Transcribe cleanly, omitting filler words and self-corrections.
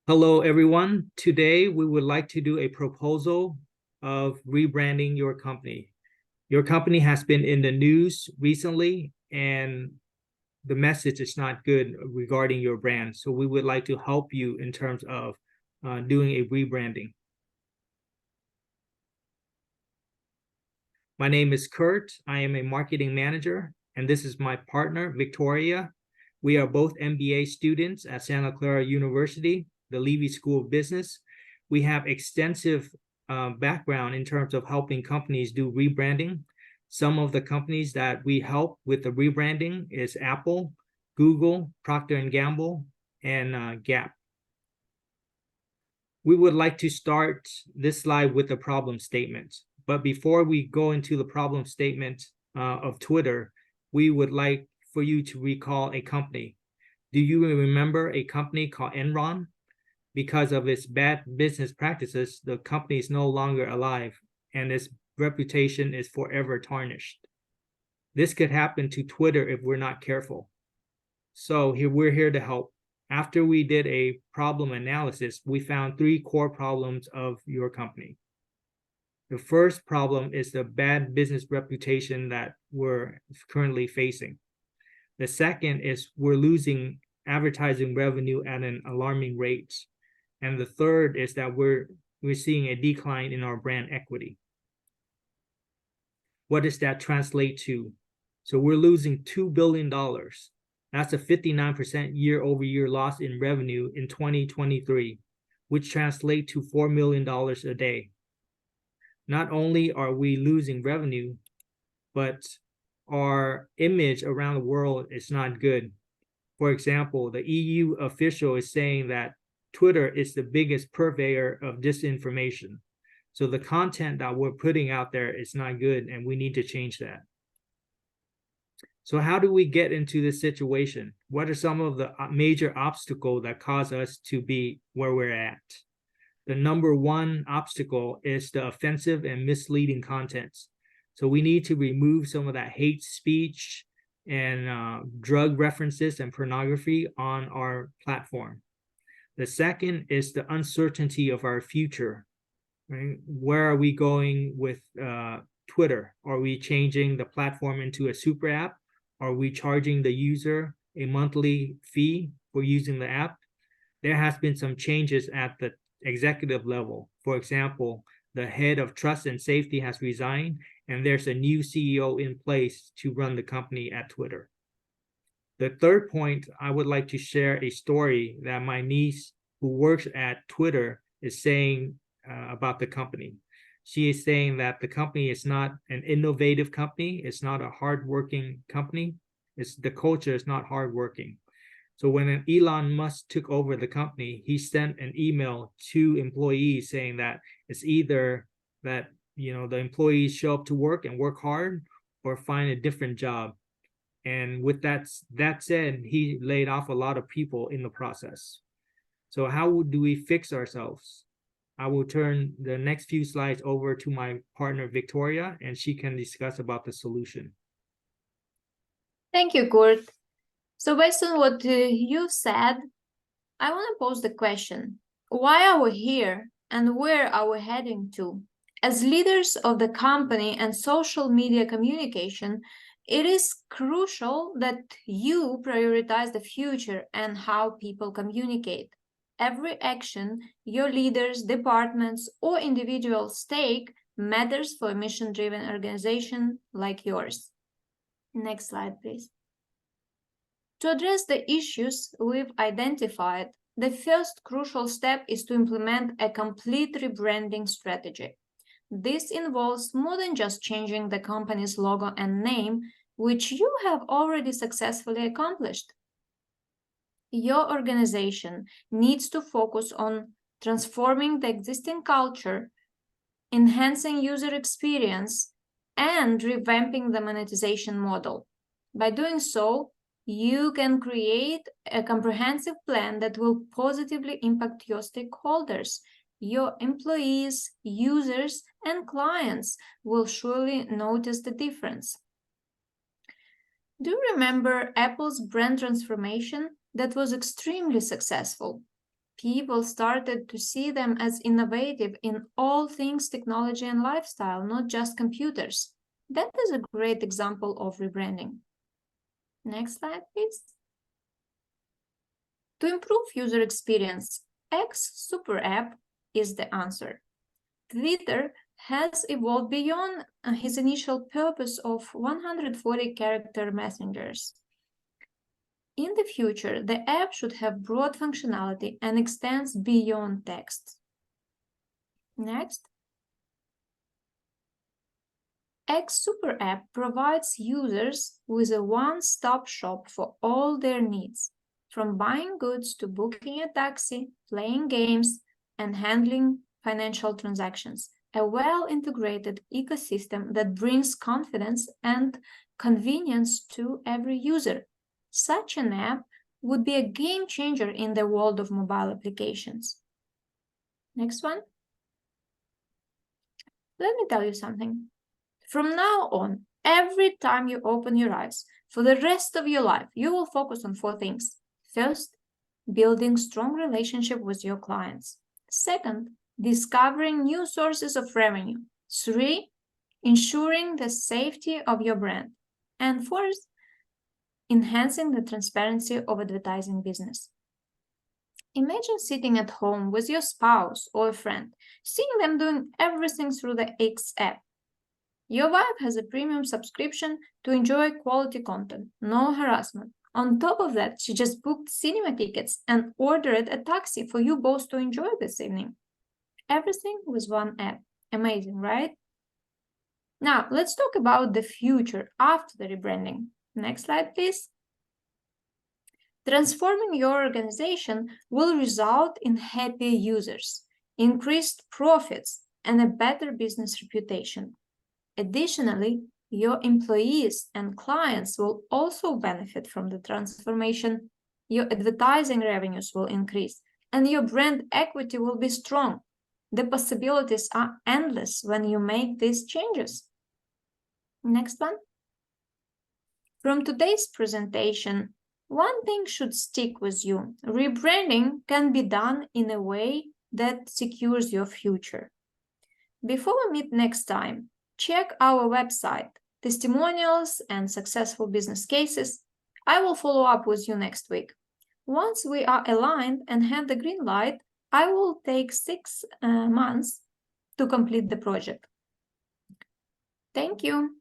Hello, everyone. Today, we would like to do a proposal of rebranding your company. Your company has been in the news recently, and the message is not good regarding your brand. So we would like to help you in terms of doing a rebranding. My name is Kurt. I am a marketing manager, and this is my partner, Victoria. We are both MBA students at Santa Clara University, the Levy School of Business. We have extensive background in terms of helping companies do rebranding. Some of the companies that we help with the rebranding is Apple, Google, Procter & Gamble, and Gap. We would like to start this slide with a problem statement. But before we go into the problem statement of Twitter, we would like for you to recall a company. Do you remember a company called Enron? Because of its bad business practices, the company is no longer alive and its reputation is forever tarnished. This could happen to Twitter if we're not careful. So we're here to help. After we did a problem analysis, we found 3 core problems of your company. The first problem is the bad business reputation that we're currently facing. The second is we're losing advertising revenue at an alarming rate. And the third is that we're seeing a decline in our brand equity. What does that translate to? So we're losing $2 billion. That's a 59% year-over-year loss in revenue in 2023, which translates to $4 million a day. Not only are we losing revenue, but our image around the world is not good. For example, the EU official is saying that Twitter is the biggest purveyor of disinformation. So the content that we're putting out there is not good, and we need to change that. So how do we get into this situation? What are some of the major obstacles that cause us to be where we're at? The number one obstacle is the offensive and misleading contents. So we need to remove some of that hate speech and drug references and pornography on our platform. The second is the uncertainty of our future. Right? Where are we going with Twitter? Are we changing the platform into a super app? Are we charging the user a monthly fee for using the app? There has been some changes at the executive level. For example, the head of trust and safety has resigned, and there's a new CEO in place to run the company at Twitter. The third point, I would like to share a story that my niece who works at Twitter is saying about the company. She is saying that the company is not an innovative company. It's not a hardworking company. The culture is not hardworking. So when Elon Musk took over the company, he sent an email to employees saying that it's either that the employees show up to work and work hard or find a different job. And with that said, he laid off a lot of people in the process. So how do we fix ourselves? I will turn the next few slides over to my partner, Victoria, and she can discuss about the solution. Thank you, Kurt. So based on what you said, I want to pose the question, why are we here and where are we heading to? As leaders of the company and social media communication, it is crucial that you prioritize the future and how people communicate. Every action your leaders, departments, or individuals take matters for a mission-driven organization like yours. Next slide, please. To address the issues we've identified, the first crucial step is to implement a complete rebranding strategy. This involves more than just changing the company's logo and name, which you have already successfully accomplished. Your organization needs to focus on transforming the existing culture, enhancing user experience, and revamping the monetization model. By doing so, you can create a comprehensive plan that will positively impact your stakeholders. Your employees, users, and clients will surely notice the difference. Do you remember Apple's brand transformation that was extremely successful? People started to see them as innovative in all things technology and lifestyle, not just computers. That is a great example of rebranding. Next slide, please. To improve user experience, X Super App is the answer. Twitter has evolved beyond his initial purpose of 140-character messengers. In the future, the app should have broad functionality and extends beyond text. Next. X Super App provides users with a one-stop shop for all their needs, from buying goods to booking a taxi, playing games, and handling financial transactions. A well-integrated ecosystem that brings confidence and convenience to every user. Such an app would be a game changer in the world of mobile applications. Next one. Let me tell you something. From now on, every time you open your eyes, for the rest of your life, you will focus on 4 things. First, building strong relationship with your clients. Second, discovering new sources of revenue. 3, ensuring the safety of your brand. And 4th, enhancing the transparency of advertising business. Imagine sitting at home with your spouse or a friend, seeing them doing everything through the X app. Your wife has a premium subscription to enjoy quality content, no harassment. On top of that, she just booked cinema tickets and ordered a taxi for you both to enjoy this evening. Everything with one app. Amazing, right? Now, let's talk about the future after the rebranding. Next slide, please. Transforming your organization will result in happier users, increased profits, and a better business reputation. Additionally, your employees and clients will also benefit from the transformation. Your advertising revenues will increase, and your brand equity will be strong. The possibilities are endless when you make these changes. Next one. From today's presentation, one thing should stick with you. Rebranding can be done in a way that secures your future. Before we meet next time, check our website, testimonials and successful business cases. I will follow up with you next week. Once we are aligned and have the green light, I will take 6 months to complete the project. Thank you.